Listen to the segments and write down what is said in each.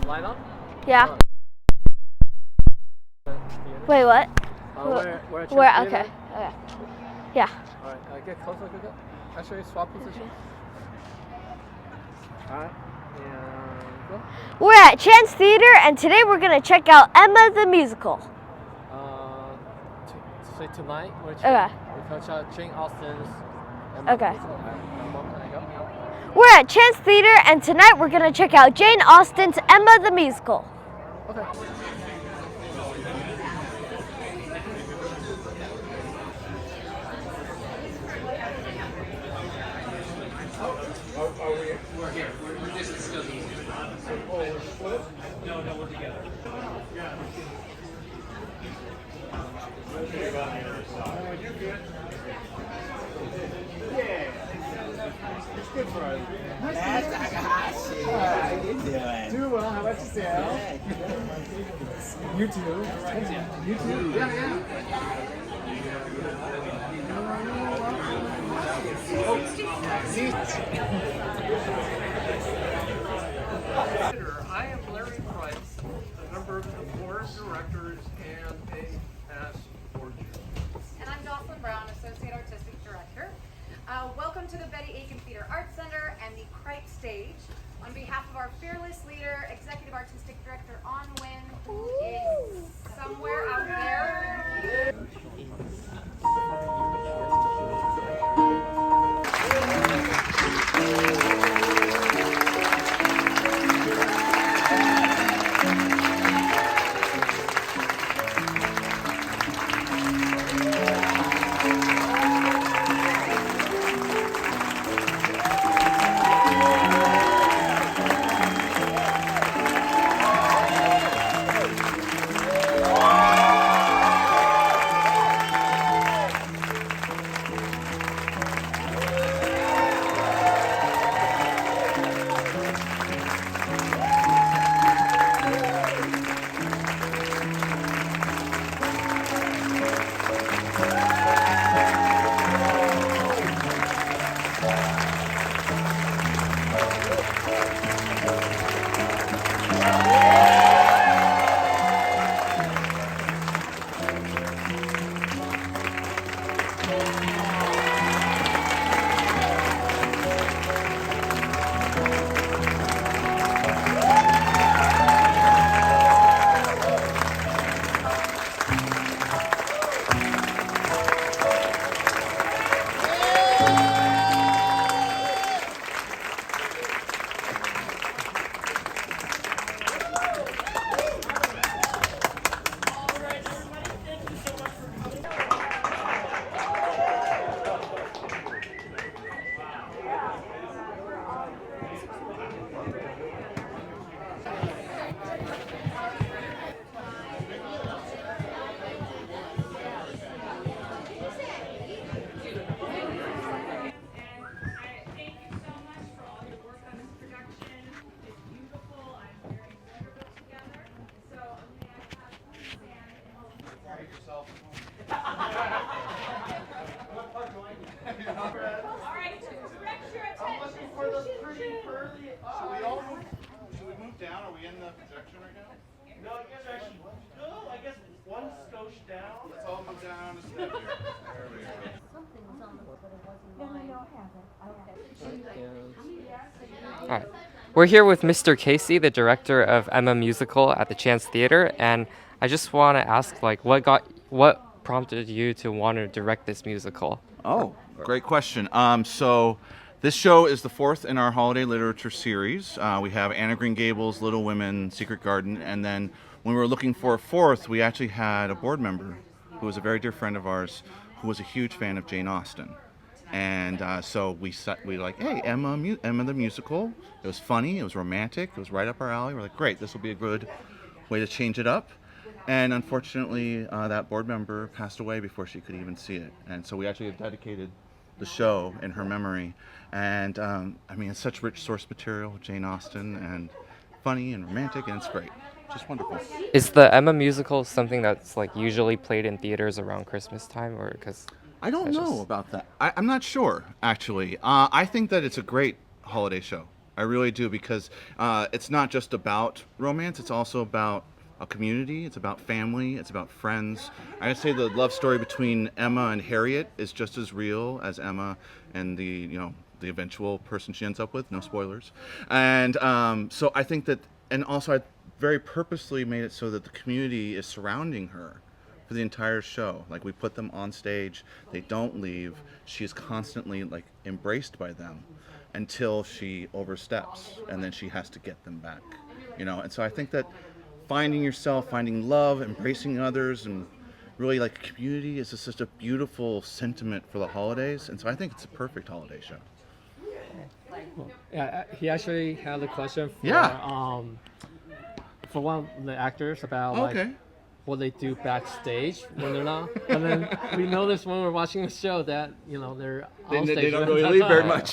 lineup? Yeah. Wait, what? We're at Where? Chance Okay. Theater. Okay. Yeah. Alright, get closer. Actually, swap position. Alright, and go. We're at Chance Theater, and today we're gonna check out Emma the Musical. So tonight we're Okay. check out Jane Austen's Emma Okay. musical. Alright, go. We're at Chance Theater, and tonight we're gonna check out Jane Austen's Emma the Musical. Okay. We're here. We're just discussing. Oh, we're split? No, we're together. You're good. Yeah. It's good for us. How you doing? Doing well. How about yourself? You too. You too. Yeah. I am Larry Price, a member of the board of directors and a past board chair. And I'm Jocelyn Brown, Associate Artistic Director. Welcome to the Betty Aiken Theater Arts Center and the Cripe Stage. On behalf of our fearless leader, Executive Artistic Director On Win, who is somewhere out there. Should we move down? Are we in the projection right now? No, you guys are actually. No, I guess one skosh down. Let's all move down a step here. There we go. Alright. We're here with Mr. Casey, the director of Emma Musical at the Chance Theater, and I just want to ask, what prompted you to want to direct this musical? Oh, great question. So this show is the fourth in our holiday literature series. We have Anne of Green Gables, Little Women, Secret Garden, and then when we were looking for a fourth, we actually had a board member who was a very dear friend of ours who was a huge fan of Jane Austen. And so we like, hey, Emma the Musical. It was funny, it was romantic, it was right up our alley. We're like, great, this will be a good way to change it up. And unfortunately, that board member passed away before she could even see it. And so we actually have dedicated the show in her memory. And I mean, it's such rich source material, Jane Austen, and funny and romantic, and it's great. Just wonderful. Is the Emma Musical something that's like usually played in theaters around Christmas time, or because? I don't know about that. I'm not sure, actually. I think that it's a great holiday show. I really do, because it's not just about romance. It's also about a community. It's about family. It's about friends. I'd say the love story between Emma and Harriet is just as real as Emma and the eventual person she ends up with. No spoilers. And so I think that, and also I very purposely made it so that the community is surrounding her for the entire show. Like, we put them on stage, they don't leave. She is constantly like embraced by them until she oversteps, and then she has to get them back. And so I think that finding yourself, finding love, embracing others, and really like community is just such a beautiful sentiment for the holidays. And so I think it's a perfect holiday show. Yeah, he actually had a question for for one of the actors about Okay. what they do backstage when they're not. And then we noticed when we're watching the show that they're on stage. They don't the really entire leave very time. much.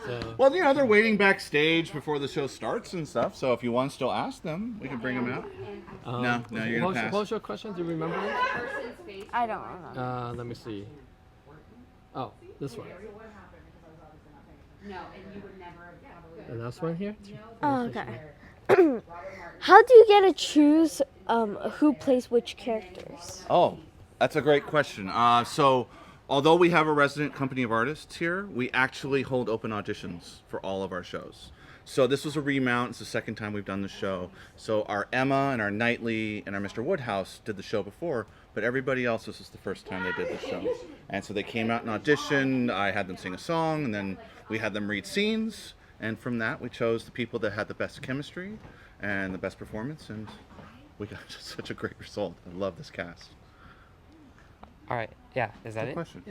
So, Well, they're waiting backstage before the show starts and stuff. So if you want to still ask them, we can bring them out. No, you're what gonna pass. was your question? Do you remember it? I don't remember. Let me see. Oh, this one. No, and you would never have The last one here. Oh, okay. How do you get to choose who plays which characters? Oh, that's a great question. So, although we have a resident company of artists here, we actually hold open auditions for all of our shows. So this was a remount. It's the second time we've done the show. So our Emma and our Knightley and our Mr. Woodhouse did the show before, but everybody else, this is the first time they did the show. And so they came out and auditioned. I had them sing a song, and then we had them read scenes. And from that, we chose the people that had the best chemistry and the best performance, and we got just such a great result. I love this cast. All right. Yeah. Is that Good it? question.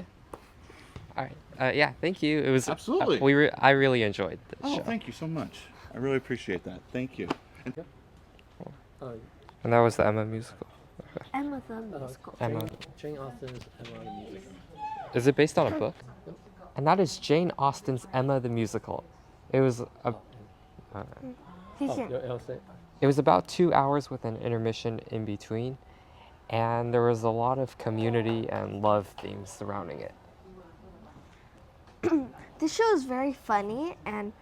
All right. Yeah. Thank you. It was Absolutely. I really enjoyed the Oh, show. thank you so much. I really appreciate that. Thank you. And And that was the Emma musical. Emma the musical. Emma. Jane Austen's Emma the Musical. Is it based on a book? And that is Jane Austen's Emma the Musical. It was He's Oh, here. you'll say. it was about 2 hours with an intermission in between, and there was a lot of community and love themes surrounding it. This show is very funny, and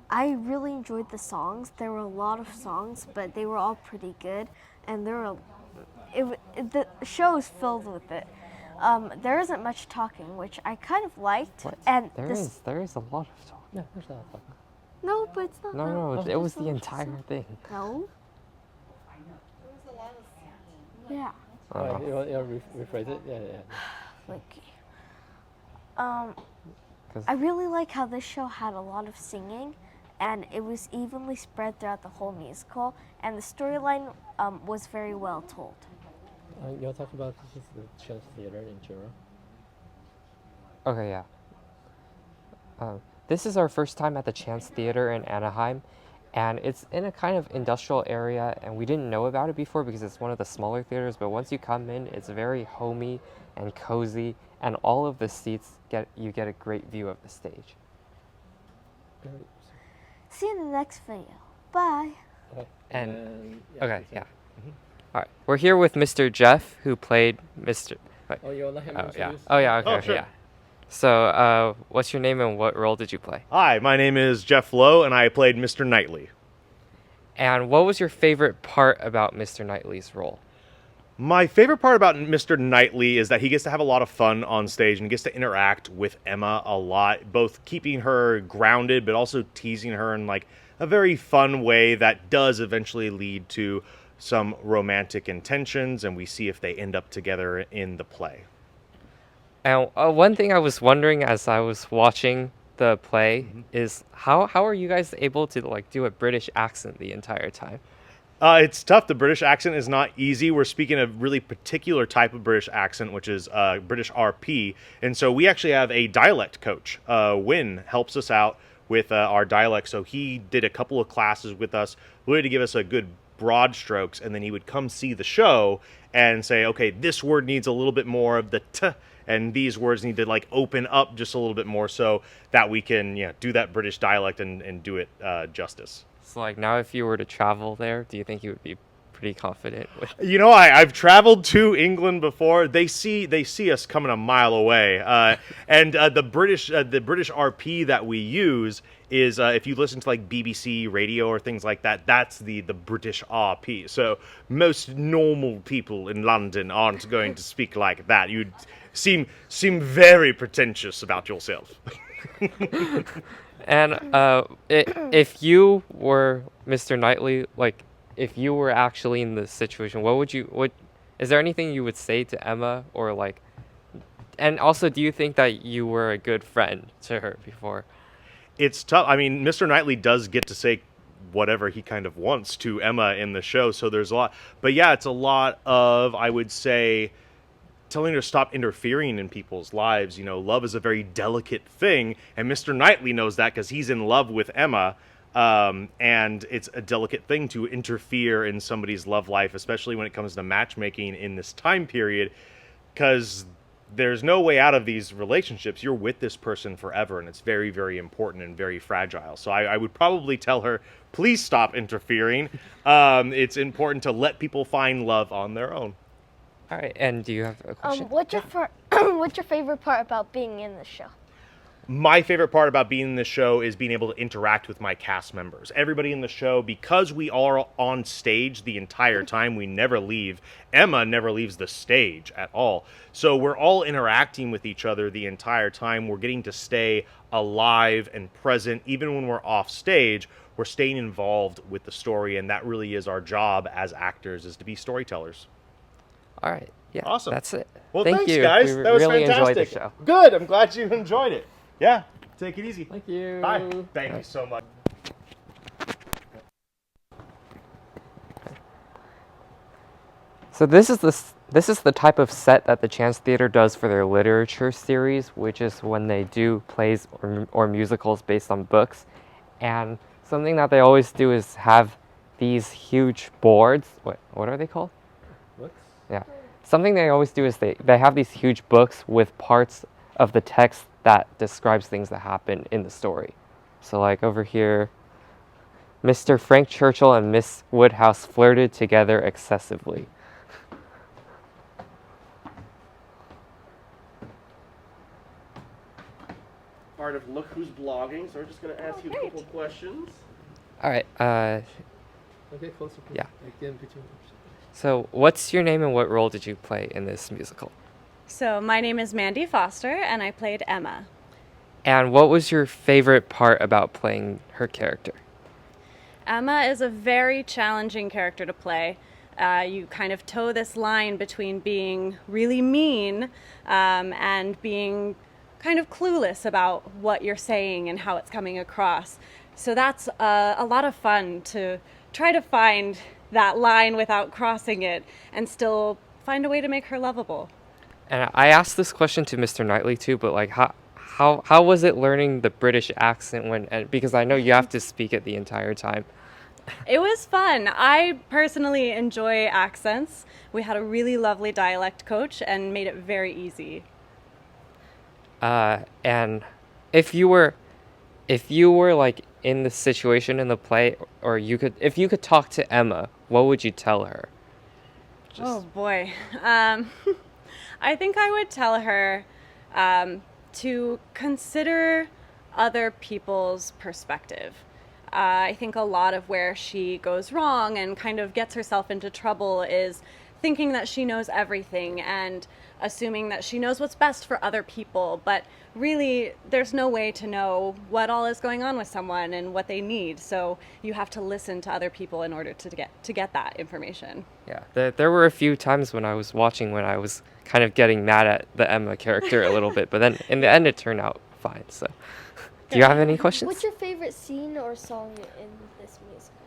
I really enjoyed the songs. There were a lot of songs, but they were all pretty good, and the show is filled with it. There isn't much talking, which I kind of liked. What? And There is a lot of talk. Yeah, there's a lot of talking. No, but it's not. No, that. it was the entire thing. No. Yeah. Right, you'll rephrase it. Yeah. Like. 'Cause- I really like how this show had a lot of singing, and it was evenly spread throughout the whole musical, and the storyline was very well told. You'll talk about this is the Chance Theater in Jura. Okay, yeah. This is our first time at the Chance Theater in Anaheim, and it's in a kind of industrial area, and we didn't know about it before because it's one of the smaller theaters, but once you come in, it's very homey and cozy, and all of the seats you get a great view of the stage. See you in the next video. Bye. Okay. And yeah, okay, so- yeah. All right, we're here with Mr. Jeff, who played Mr. Wait. Oh, you'll let him Oh yeah. introduce? Oh yeah. Okay. Oh, sure. Yeah. So, what's your name and what role did you play? Hi, my name is Jeff Lowe, and I played Mr. Knightley. And what was your favorite part about Mr. Knightley's role? My favorite part about Mr. Knightley is that he gets to have a lot of fun on stage and gets to interact with Emma a lot, both keeping her grounded but also teasing her in like a very fun way that does eventually lead to some romantic intentions, and we see if they end up together in the play. And one thing I was wondering as I was watching the play is how are you guys able to like do a British accent the entire time? It's tough. The British accent is not easy. We're speaking a really particular type of British accent, which is British RP. And so we actually have a dialect coach. Wynn helps us out with our dialect. So he did a couple of classes with us, really to give us a good broad strokes. And then he would come see the show and say, okay, this word needs a little bit more of the t, and these words need to like open up just a little bit more so that we can do that British dialect and do it justice. So like now if you were to travel there, do you think you would be pretty confident with. You know, I've traveled to England before. They see us coming a mile away, and the British RP that we use is if you listen to like BBC radio or things like that, that's the British RP. So most normal people in London aren't going to speak like that. You'd seem very pretentious about yourself. And if you were Mr. Knightley, like if you were actually in this situation, what is there anything you would say to Emma, or like, and also do you think that you were a good friend to her before? It's tough. I mean, Mr. Knightley does get to say whatever he kind of wants to Emma in the show, so there's a lot. But yeah, it's a lot of, I would say, telling her to stop interfering in people's lives. You know, love is a very delicate thing, and Mr. Knightley knows that because he's in love with Emma, and it's a delicate thing to interfere in somebody's love life, especially when it comes to matchmaking in this time period, because there's no way out of these relationships. You're with this person forever, and it's very, very important and very fragile. So I would probably tell her, please stop interfering. It's important to let people find love on their own. All right, and do you have a question? What's your favorite part about being in the show? My favorite part about being in the show is being able to interact with my cast members. Everybody in the show, because we are on stage the entire time, we never leave. Emma never leaves the stage at all. So we're all interacting with each other the entire time. We're getting to stay alive and present. Even when we're off stage, we're staying involved with the story, and that really is our job as actors, is to be storytellers. All right, yeah, Awesome. that's it. Well, Thank thanks, you. guys. We That was really fantastic. enjoyed the show. Good. I'm glad you enjoyed it. Yeah. Take it easy. Thank you. Bye. Thank you so much. So this is the type of set that the Chance Theater does for their literature series, which is when they do plays or musicals based on books. And something that they always do is have these huge boards. What are they called? Books? Yeah. Something they always do is they have these huge books with parts of the text that describes things that happen in the story. So like over here, Mr. Frank Churchill and Miss Woodhouse flirted together excessively. Part of Look Who's Blogging, so we're just going to ask you a couple questions. All right. Okay, closer. Please. Yeah. Again, between. So what's your name and what role did you play in this musical? So my name is Mandy Foster, and I played Emma. And what was your favorite part about playing her character? Emma is a very challenging character to play. You kind of toe this line between being really mean and being kind of clueless about what you're saying and how it's coming across. So that's a lot of fun to try to find that line without crossing it and still find a way to make her lovable. And I asked this question to Mr. Knightley too, but like how was it learning the British accent because I know you have to speak it the entire time. It was fun. I personally enjoy accents. We had a really lovely dialect coach and made it very easy. And if you were like in the situation in the play, or if you could talk to Emma, what would you tell her? Oh boy. I think I would tell her to consider other people's perspective. I think a lot of where she goes wrong and kind of gets herself into trouble is thinking that she knows everything and assuming that she knows what's best for other people, but really there's no way to know what all is going on with someone and what they need, so you have to listen to other people in order to get that information. Yeah, there were a few times when I was watching when I was kind of getting mad at the Emma character a little bit, but then in the end it turned out fine. So do you have any questions? What's your favorite scene or song in this musical?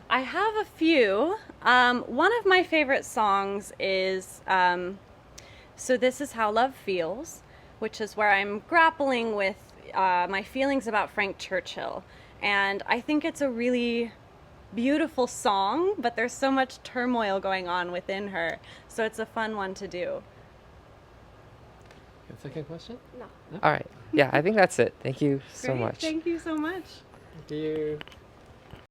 I have a few. One of my favorite songs is So This Is How Love Feels, which is where I'm grappling with my feelings about Frank Churchill. And I think it's a really beautiful song, but there's so much turmoil going on within her. So it's a fun one to do. Second question? No. All right. Yeah, I think that's it. Thank you so Great. much. Thank you so much. Thank you.